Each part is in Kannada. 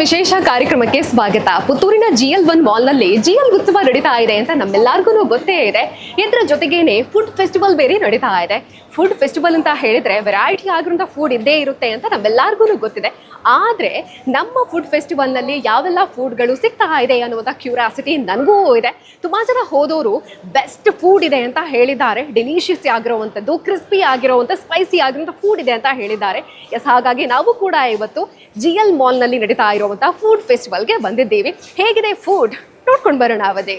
ವಿಶೇಷ ಕಾರ್ಯಕ್ರಮಕ್ಕೆ ಸ್ವಾಗತ. ಪುತ್ತೂರಿನ GL1 ಮಾಲ್ನಲ್ಲಿ GL ಉತ್ಸವ ನಡೀತಾ ಇದೆ ಅಂತ ನಮ್ಮೆಲ್ಲರಿಗೂ ಗೊತ್ತೇ ಇದೆ. ಇದರ ಜೊತೆಗೇನೆ ಫುಡ್ ಫೆಸ್ಟಿವಲ್ ಬೇರೆ ನಡೀತಾ ಇದೆ. ಫುಡ್ ಫೆಸ್ಟಿವಲ್ ಅಂತ ಹೇಳಿದ್ರೆ ವೆರೈಟಿ ಆಗಿರುವಂಥ ಫುಡ್ ಇದ್ದೇ ಇರುತ್ತೆ ಅಂತ ನಮ್ಮೆಲ್ಲರಿಗೂ ಗೊತ್ತಿದೆ. ಆದರೆ ನಮ್ಮ ಫುಡ್ ಫೆಸ್ಟಿವಲ್ನಲ್ಲಿ ಯಾವೆಲ್ಲ ಫುಡ್ಗಳು ಸಿಗ್ತಾ ಇದೆ ಅನ್ನುವಂಥ ಕ್ಯೂರಿಯಾಸಿಟಿ ನನಗೂ ಇದೆ. ತುಂಬ ಜನ ಹೋದವರು ಬೆಸ್ಟ್ ಫುಡ್ ಇದೆ ಅಂತ ಹೇಳಿದ್ದಾರೆ. ಡೆಲಿಷಿಯಸ್ ಆಗಿರುವಂಥದ್ದು, ಕ್ರಿಸ್ಪಿ ಆಗಿರುವಂಥ, ಸ್ಪೈಸಿ ಆಗಿರುವಂಥ ಫುಡ್ ಇದೆ ಅಂತ ಹೇಳಿದ್ದಾರೆ. ಎಸ್, ಹಾಗಾಗಿ ನಾವು ಕೂಡ ಇವತ್ತು GL ಮಾಲ್ನಲ್ಲಿ ನಡೀತಾ ಇರುವಂಥ ಫುಡ್ ಫೆಸ್ಟಿವಲ್ಗೆ ಬಂದಿದ್ದೀವಿ. ಹೇಗಿದೆ ಫುಡ್ ನೋಡ್ಕೊಂಡು ಬರೋಣ ಅವಧಿ.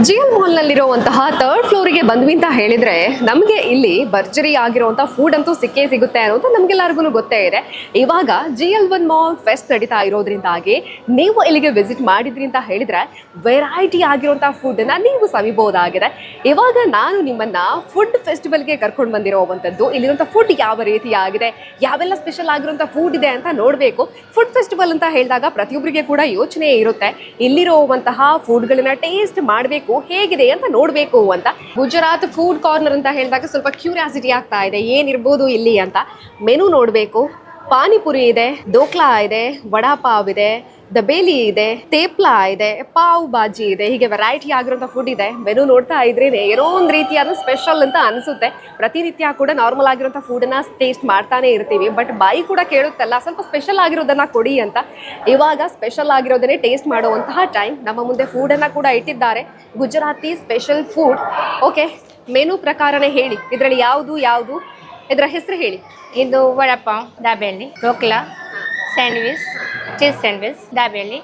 GL ಮಾಲ್ನಲ್ಲಿರುವಂತಹ 3rd ಫ್ಲೋರಿಗೆ ಬಂದ್ವಿ ಅಂತ ಹೇಳಿದ್ರೆ ನಮಗೆ ಇಲ್ಲಿ ಭರ್ಜರಿ ಆಗಿರುವಂಥ ಫುಡ್ ಅಂತೂ ಸಿಕ್ಕೇ ಸಿಗುತ್ತೆ ಅನ್ನೋದು ನಮಗೆಲ್ಲರಿಗೂ ಗೊತ್ತೇ ಇದೆ. ಇವಾಗ GL1 ಮಾಲ್ ಫೆಸ್ಟ್ ನಡೀತಾ ಇರೋದ್ರಿಂದಾಗಿ ನೀವು ಇಲ್ಲಿಗೆ ವಿಸಿಟ್ ಮಾಡಿದ್ರಿ ಅಂತ ಹೇಳಿದ್ರೆ ವೆರೈಟಿ ಆಗಿರುವಂಥ ಫುಡ್ಡನ್ನು ನೀವು ಸವಿಬಹುದಾಗಿದೆ. ಇವಾಗ ನಾನು ನಿಮ್ಮನ್ನ ಫುಡ್ ಫೆಸ್ಟಿವಲ್ಗೆ ಕರ್ಕೊಂಡು ಬಂದಿರುವಂಥದ್ದು. ಇಲ್ಲಿರುವಂಥ ಫುಡ್ ಯಾವ ರೀತಿಯಾಗಿದೆ, ಯಾವೆಲ್ಲ ಸ್ಪೆಷಲ್ ಆಗಿರುವಂಥ ಫುಡ್ ಇದೆ ಅಂತ ನೋಡಬೇಕು. ಫುಡ್ ಫೆಸ್ಟಿವಲ್ ಅಂತ ಹೇಳಿದಾಗ ಪ್ರತಿಯೊಬ್ಬರಿಗೆ ಕೂಡ ಯೋಚನೆ ಇರುತ್ತೆ, ಇಲ್ಲಿರುವಂತಹ ಫುಡ್ಗಳನ್ನ ಟೇಸ್ಟ್ ಮಾಡಬೇಕು, ಹೇಗಿದೆ ಅಂತ ನೋಡಬೇಕು ಅಂತ. ಗುಜರಾತ್ ಫುಡ್ ಕಾರ್ನರ್ ಅಂತ ಹೇಳಿದಾಗ ಸ್ವಲ್ಪ ಕ್ಯೂರಿಯಾಸಿಟಿ ಆಗ್ತಾ ಇದೆ, ಏನಿರ್ಬೋದು ಇಲ್ಲಿ ಅಂತ. ಮೆನು ನೋಡಬೇಕು. ಪಾನಿಪುರಿ ಇದೆ, ಡೋಕ್ಲಾ ಇದೆ, ವಡಾಪಾವ್ ಇದೆ, ದಬೇಲಿ ಇದೆ, ತೇಪ್ಲಾ ಇದೆ, ಪಾವ್ ಬಾಜಿ ಇದೆ. ಹೀಗೆ ವೆರೈಟಿ ಆಗಿರುವಂಥ ಫುಡ್ ಇದೆ. ಮೆನು ನೋಡ್ತಾ ಇದ್ರೇನೆ ಏನೋ ಒಂದು ರೀತಿಯಾದ ಸ್ಪೆಷಲ್ ಅಂತ ಅನಿಸುತ್ತೆ. ಪ್ರತಿನಿತ್ಯ ಕೂಡ ನಾರ್ಮಲ್ ಆಗಿರುವಂಥ ಫುಡನ್ನ ಟೇಸ್ಟ್ ಮಾಡ್ತಾನೆ ಇರ್ತೀವಿ, ಬಟ್ ಬಾಯಿ ಕೂಡ ಕೇಳುತ್ತಲ್ಲ ಸ್ವಲ್ಪ ಸ್ಪೆಷಲ್ ಆಗಿರೋದನ್ನ ಕೊಡಿ ಅಂತ. ಇವಾಗ ಸ್ಪೆಷಲ್ ಆಗಿರೋದನ್ನೇ ಟೇಸ್ಟ್ ಮಾಡುವಂತಹ ಟೈಮ್. ನಮ್ಮ ಮುಂದೆ ಫುಡನ್ನು ಕೂಡ ಇಟ್ಟಿದ್ದಾರೆ, Gujarati special food. Okay, menu ಪ್ರಕಾರನೇ ಹೇಳಿ, ಇದರಲ್ಲಿ ಯಾವುದು ಯಾವುದು, ಇದರ ಹೆಸರು ಹೇಳಿ. ಇದು vada pav, dabeli, dhokla, sandwich, cheese sandwich, dabeli,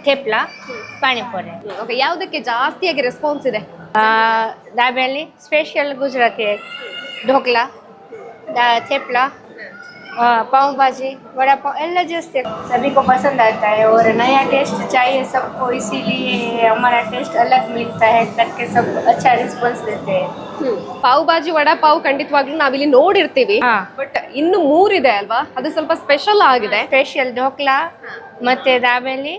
thepla, panipuri. Okay, ಯಾವುದಕ್ಕೆ ಜಾಸ್ತಿಯಾಗಿ ರೆಸ್ಪಾನ್ಸ್ ಇದೆ? दाबेली स्पेशल गुजराती है, ढोकला, थेपला, पाव भाजी, वड़ा पाव एल्ला जैसे सभी को पसंद आता है और नया टेस्ट चाहिए सबको, इसीलिए हमारा टेस्ट अलग मिलता है करके सब अच्छा रिस्पांस देते हैं. ಪಾವ್ ಬಾಜಿ, ವಡಾ ಪಾವ್ ಖಂಡಿತವಾಗ್ಲೂ ನಾವಿಲ್ಲಿ ನೋಡಿರ್ತೀವಿ, ಬಟ್ ಇನ್ನು 3 ಇದೆ ಅಲ್ವಾ, ಅದು ಸ್ವಲ್ಪ ಸ್ಪೆಷಲ್ ಆಗಿದೆ. ಸ್ಪೆಷಲ್ ಢೋಕ್ಲಾ ಮತ್ತೆ ದಾಬೇಲಿ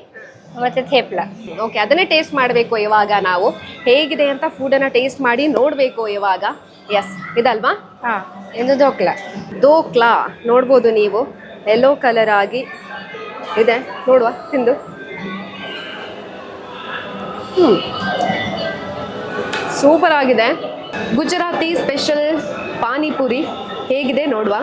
ಮತ್ತೆ ಥೇಪ್ಲಾ. ಓಕೆ, ಅದನ್ನೇ ಟೇಸ್ಟ್ ಮಾಡಬೇಕು ಇವಾಗ ನಾವು. ಹೇಗಿದೆ ಅಂತ ಫುಡನ್ನು ಟೇಸ್ಟ್ ಮಾಡಿ ನೋಡಬೇಕು ಇವಾಗ. ಎಸ್, ಇದಲ್ವಾ? ಇದು ಢೋಕ್ಲಾ. ಢೋಕ್ಲಾ ನೋಡ್ಬೋದು ನೀವು, ಯೆಲ್ಲೋ ಕಲರ್ ಆಗಿ ಇದೆ. ನೋಡುವ, ತಿಂದು. ಸೂಪರ್ ಆಗಿದೆ. ಗುಜರಾತಿ ಸ್ಪೆಷಲ್ ಪಾನಿಪುರಿ ಹೇಗಿದೆ ನೋಡುವ.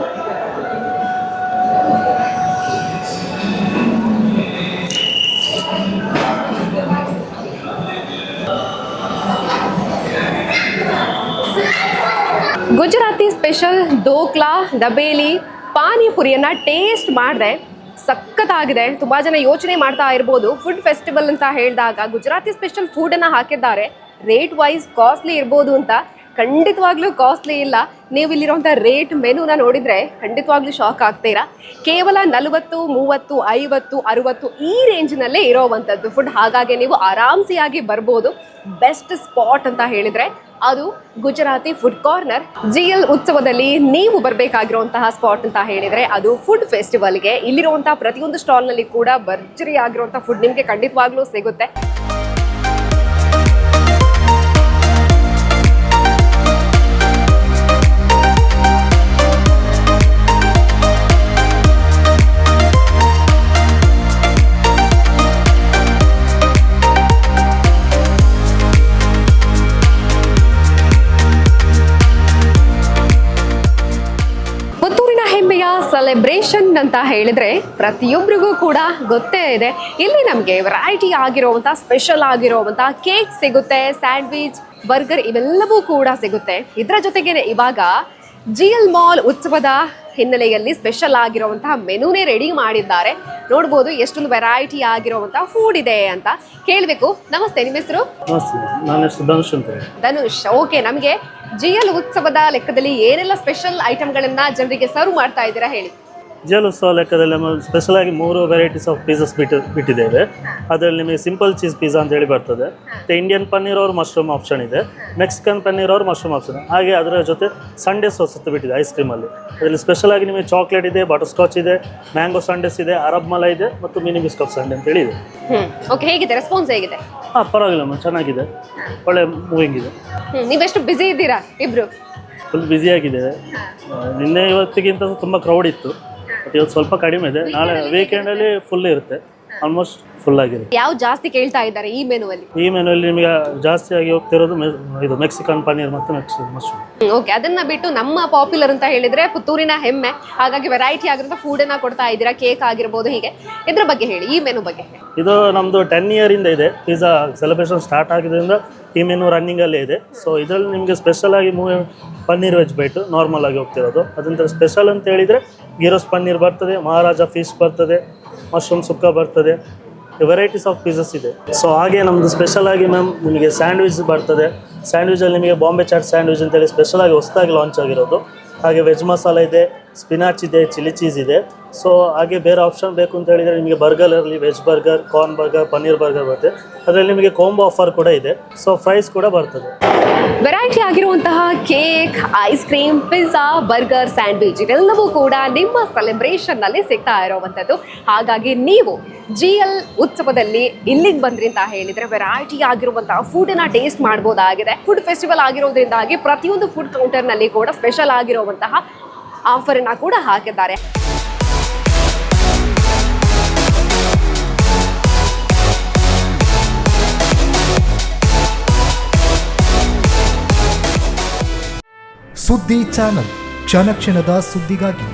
ಗುಜರಾತಿ ಸ್ಪೆಷಲ್ ಢೋಕ್ಲಾ, ದಬೇಲಿ, ಪಾನಿಪುರಿಯನ್ನು ಟೇಸ್ಟ್ ಮಾಡಿದೆ. ಸಖತ್ತಾಗಿದೆ. ತುಂಬ ಜನ ಯೋಚನೆ ಮಾಡ್ತಾ ಇರ್ಬೋದು, ಫುಡ್ ಫೆಸ್ಟಿವಲ್ ಅಂತ ಹೇಳಿದಾಗ ಗುಜರಾತಿ ಸ್ಪೆಷಲ್ ಫುಡನ್ನು ಹಾಕಿದ್ದಾರೆ, ರೇಟ್ ವೈಸ್ ಕಾಸ್ಟ್ಲಿ ಇರ್ಬೋದು ಅಂತ. ಖಂಡಿತವಾಗ್ಲೂ ಕಾಸ್ಟ್ಲಿ ಇಲ್ಲ. ನೀವು ಇಲ್ಲಿರುವಂಥ ರೇಟ್ ಮೆನುನ ನೋಡಿದರೆ ಖಂಡಿತವಾಗ್ಲೂ ಶಾಕ್ ಆಗ್ತೀರಾ. ಕೇವಲ 40, 30, 50, 60 ಈ ರೇಂಜ್ನಲ್ಲೇ ಇರೋವಂಥದ್ದು ಫುಡ್. ಹಾಗಾಗಿ ನೀವು ಆರಾಮ್ಸಿಯಾಗಿ ಬರ್ಬೋದು. ಬೆಸ್ಟ್ ಸ್ಪಾಟ್ ಅಂತ ಹೇಳಿದರೆ ಅದು ಗುಜರಾತಿ ಫುಡ್ ಕಾರ್ನರ್. GL ಉತ್ಸವದಲ್ಲಿ ನೀವು ಬರಬೇಕಾಗಿರುವಂತಹ ಸ್ಪಾಟ್ ಅಂತ ಹೇಳಿದರೆ ಅದು ಫುಡ್ ಫೆಸ್ಟಿವಲ್ಗೆ. ಇಲ್ಲಿರುವಂಥ ಪ್ರತಿಯೊಂದು ಸ್ಟಾಲ್ನಲ್ಲಿ ಕೂಡ ಭರ್ಜರಿ ಆಗಿರುವಂಥ ಫುಡ್ ನಿಮಗೆ ಖಂಡಿತವಾಗ್ಲೂ ಸಿಗುತ್ತೆ. ಸೆಲೆಬ್ರೇಷನ್ ಅಂತ ಹೇಳಿದ್ರೆ ಪ್ರತಿಯೊಬ್ಬರಿಗೂ ಕೂಡ ಗೊತ್ತೇ ಇದೆ. ಇಲ್ಲಿ ನಮಗೆ ವೆರೈಟಿ ಆಗಿರುವಂಥ ಸ್ಪೆಷಲ್ ಆಗಿರುವಂಥ ಕೇಕ್ ಸಿಗುತ್ತೆ, ಸ್ಯಾಂಡ್ವಿಚ್, ಬರ್ಗರ್ ಇವೆಲ್ಲವೂ ಕೂಡ ಸಿಗುತ್ತೆ. ಇದರ ಜೊತೆಗೇನೆ ಇವಾಗ GL ಮಾಲ್ ಉತ್ಸವದ ಹಿನ್ನೆಲೆಯಲ್ಲಿ ಸ್ಪೆಷಲ್ ಆಗಿರುವಂತಹ ಮೆನುನೇ ರೆಡಿ ಮಾಡಿದ್ದಾರೆ. ನೋಡ್ಬೋದು ಎಷ್ಟೊಂದು ವೆರೈಟಿ ಆಗಿರುವಂತಹ ಫುಡ್ ಇದೆ ಅಂತ. ಕೇಳಬೇಕು. ನಮಸ್ತೆ, ನಿಮ್ಮ ಹೆಸರು? ನನ್ನ ಹೆಸರು ಧನುಷ್ ಅಂತ. ಧನುಷ್, ಓಕೆ. ನಮಗೆ GL ಉತ್ಸವದ ಲೆಕ್ಕದಲ್ಲಿ ಏನೆಲ್ಲ ಸ್ಪೆಷಲ್ ಐಟಮ್ಗಳನ್ನ ಜನರಿಗೆ ಸರ್ವ್ ಮಾಡ್ತಾ ಇದ್ದೀರಾ ಹೇಳಿ. ಜೇಲ್ ಉತ್ಸವ ಲೆಕ್ಕದಲ್ಲಿ ಸ್ಪೆಷಲ್ ಆಗಿ 3 ವೆರೈಟೀಸ್ ಆಫ್ ಪಿಜ್ಜಾಸ್ ಬಿಟ್ಟಿದ್ದೇವೆ. ಅದರಲ್ಲಿ ನಿಮಗೆ ಸಿಂಪಲ್ ಚೀಸ್ ಪಿಜ್ಜಾ ಅಂತ ಹೇಳಿ ಬರ್ತದೆ, ಮತ್ತು ಇಂಡಿಯನ್ ಪನ್ನೀರ್ ಅವ್ರ ಮಶ್ರೂಮ್ ಆಪ್ಷನ್ ಇದೆ, ಮೆಕ್ಸಿಕನ್ ಪನ್ನೀರ್ ಅವ್ರ ಮಶ್ರೂಮ್ ಆಪ್ಷನ್, ಹಾಗೆ ಅದರ ಜೊತೆ ಸಂಡೇ ಸಾಸ್ ಅಂತ ಬಿಟ್ಟಿದೆ ಐಸ್ ಕ್ರೀಮಲ್ಲಿ. ಅದರಲ್ಲಿ ಸ್ಪೆಷಲ್ ಆಗಿ ನಿಮಗೆ ಚಾಕ್ಲೇಟ್ ಇದೆ, ಬಟರ್ ಸ್ಕಾಚ್ ಇದೆ, ಮ್ಯಾಂಗೋ ಸಂಡೇಸ್ ಇದೆ, ಅರಬ್ ಮಲೈ ಇದೆ ಮತ್ತು ಮಿನಿ ಬಿಸ್ಕಪ್ ಸಂಡೆ ಅಂತೇಳಿ ಇದೆ. ಓಕೆ, ಹೇಗಿದೆ ರೆಸ್ಪಾನ್ಸ್ ಹೇಗಿದೆ? ಹಾಂ, ಪರವಾಗಿಲ್ಲ ಮ್ಯಾಮ್, ಚೆನ್ನಾಗಿದೆ, ಒಳ್ಳೆ ಮೂವಿಂಗ್ ಇದೆ. ನೀವೆಷ್ಟು ಬ್ಯುಸಿ ಇದ್ದೀರಾ ಇಬ್ರು? ಫುಲ್ ಬ್ಯುಸಿಯಾಗಿದೆ. ನಿನ್ನೆ ಇವತ್ತಿಗಿಂತ ತುಂಬ ಕ್ರೌಡ್ ಇತ್ತು, ಬಟ್ ಇವತ್ತು ಸ್ವಲ್ಪ ಕಡಿಮೆ ಇದೆ. ನಾಳೆ ವೀಕೆಂಡಲ್ಲಿ ಫುಲ್ ಇರುತ್ತೆ, ಆಲ್ಮೋಸ್ಟ್ ಫುಲ್ ಆಗಿದೆ. ಯಾವ ಜಾಸ್ತಿ ಕೇಳ್ತಾ ಇದ್ದಾರೆ ಈ ಮೆನುವಲ್ಲಿ? ಈ ಮೆನುವಲ್ಲಿ ನಿಮಗೆ ಜಾಸ್ತಿ ಆಗಿ ಹೋಗ್ತಿರೋದು ಇದು ಮೆಕ್ಸಿಕನ್ ಪನ್ನೀರ್ ಮತ್ತು ಮಶ್ರೂಮ್. ಓಕೆ, ಅದನ್ನ ಬಿಟ್ಟು ನಮ್ಮ ಪಾಪ್ಯುಲರ್ ಅಂತ ಹೇಳಿದ್ರೆ ಪುತ್ತೂರಿನ ಹೆಮ್ಮೆ, ಹಾಗಾಗಿ ವೆರೈಟಿ ಆಗಿರೋ ಫುಡನ್ನ ಕೊಡ್ತಾ ಇದ್ದೀರಾ, ಕೇಕ್ ಆಗಿರ್ಬೋದು, ಹೀಗೆ ಇದ್ರ ಬಗ್ಗೆ ಹೇಳಿ, ಈ ಮೆನು ಬಗ್ಗೆ ಹೇಳಿ. ಇದು ನಮ್ಮದು 10 ಇಯರಿಂದ ಇದೆ, ಪಿಜ್ಜಾ ಸೆಲೆಬ್ರೇಷನ್ ಸ್ಟಾರ್ಟ್ ಆಗಿದ್ದರಿಂದ ಈ ಮೆನು ರನ್ನಿಂಗಲ್ಲೇ ಇದೆ. ಸೊ ಇದರಲ್ಲಿ ನಿಮಗೆ ಸ್ಪೆಷಲ್ ಆಗಿ ಪನ್ನೀರ್ ವೆಜ್ ಬೈಟು ನಾರ್ಮಲ್ ಆಗಿ ಹೋಗ್ತಿರೋದು. ಅದಂತ ಸ್ಪೆಷಲ್ ಅಂತ ಹೇಳಿದರೆ ಗಿರೋಸ್ ಪನ್ನೀರ್ ಬರ್ತದೆ, ಮಹಾರಾಜ ಫಿಶ್ ಬರ್ತದೆ, ಮಶ್ರೂಮ್ ಸುಕ್ಕ ಬರ್ತದೆ, ವೆರೈಟೀಸ್ ಆಫ್ ಪಿಜ್ಜಸ್ ಇದೆ. ಸೊ ಹಾಗೆ ನಮ್ಮದು ಸ್ಪೆಷಲ್ ಆಗಿ ಮ್ಯಾಮ್ ನಿಮಗೆ ಸ್ಯಾಂಡ್ವಿಚ್ ಬರ್ತದೆ. ಸ್ಯಾಂಡ್ವಿಚಲ್ಲಿ ನಿಮಗೆ ಬಾಂಬೆ ಚಾಟ್ ಸ್ಯಾಂಡ್ವಿಚ್ ಅಂತೇಳಿ ಸ್ಪೆಷಲ್ ಆಗಿ ಹೊಸದಾಗಿ ಲಾಂಚ್ ಆಗಿರೋದು. ಹಾಗೆ ವೆಜ್ ಮಸಾಲ ಇದೆ, ಸ್ಪಿನಾಚ್ ಇದೆ, ಚಿಲ್ಲಿ ಚೀಸ್ ಇದೆ. ಸೊ ಹಾಗೆ ಬೇರೆ ಆಪ್ಷನ್ ಬೇಕು ಅಂತ ಹೇಳಿದರೆ ನಿಮಗೆ ಬರ್ಗರಲ್ಲಿ veg burger, corn burger, paneer burger ಬರುತ್ತೆ. ಅದರಲ್ಲಿ ನಿಮಗೆ ಕಾಂಬೋ ಆಫರ್ ಕೂಡ ಇದೆ. ಸೊ ಪ್ರೈಸ್ ಕೂಡ ಬರ್ತದೆ. ವೆರೈಟಿ ಆಗಿರುವಂತಹ cake, ice cream, pizza, burger, sandwich ಇದೆಲ್ಲವೂ ಕೂಡ ನಿಮ್ಮ ಸೆಲೆಬ್ರೇಷನ್ ನಲ್ಲಿ ಸಿಗ್ತಾ ಇರುವಂತದ್ದು. ಹಾಗಾಗಿ ನೀವು GL ಉತ್ಸವದಲ್ಲಿ ಇಲ್ಲಿಗೆ ಬಂದ್ರಿ ಅಂತ ಹೇಳಿದ್ರೆ ವೆರೈಟಿ ಆಗಿರುವಂತಹ ಫುಡ್ ಅನ್ನ ಟೇಸ್ಟ್ ಮಾಡಬಹುದಾಗಿದೆ. ಫುಡ್ ಫೆಸ್ಟಿವಲ್ ಆಗಿರೋದ್ರಿಂದಾಗಿ ಪ್ರತಿಯೊಂದು ಫುಡ್ ಕೌಂಟರ್ ನಲ್ಲಿ ಕೂಡ ಸ್ಪೆಷಲ್ ಆಗಿರುವಂತಹ ಆಫರ್ ಅನ್ನ ಕೂಡ ಹಾಕಿದ್ದಾರೆ. ಸುದ್ದಿ ಚಾನಲ್, ಕ್ಷಣ ಕ್ಷಣದ ಸುದ್ದಿಗಾಗಿ.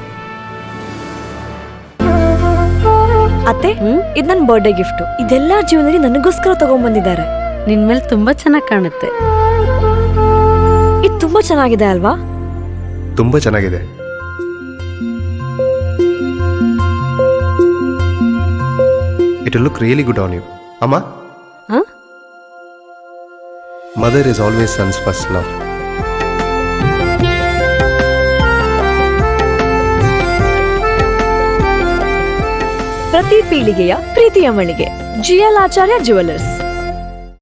ಅತ್ತೆ, ಇದು ನನ್ನ ಬರ್ಡೇ ಗಿಫ್ಟ್. ಇದೆಲ್ಲ ಜೀವನದಲ್ಲಿ ನನಗೋಸ್ಕರ ತಗೊಂಡ್ಬಂದಿದ್ದಾರೆ. ನಿನ್ ಮೇಲೆ ತುಂಬಾ ಚೆನ್ನಾಗಿ ಕಾಣುತ್ತೆ. ಇದು ತುಂಬಾ ಚೆನ್ನಾಗಿದೆ ಅಲ್ವಾ? ತುಂಬಾ ಚೆನ್ನಾಗಿದೆ. It will look really good on you. Amma? Huh? Mother is always son's first love. ಪ್ರತಿ ಪೀಳಿಗೆಯ ಪ್ರೀತಿಯ ಮಳಿಗೆ GL ಆಚಾರ್ಯ ಜುವೆಲ್ಲರ್ಸ್.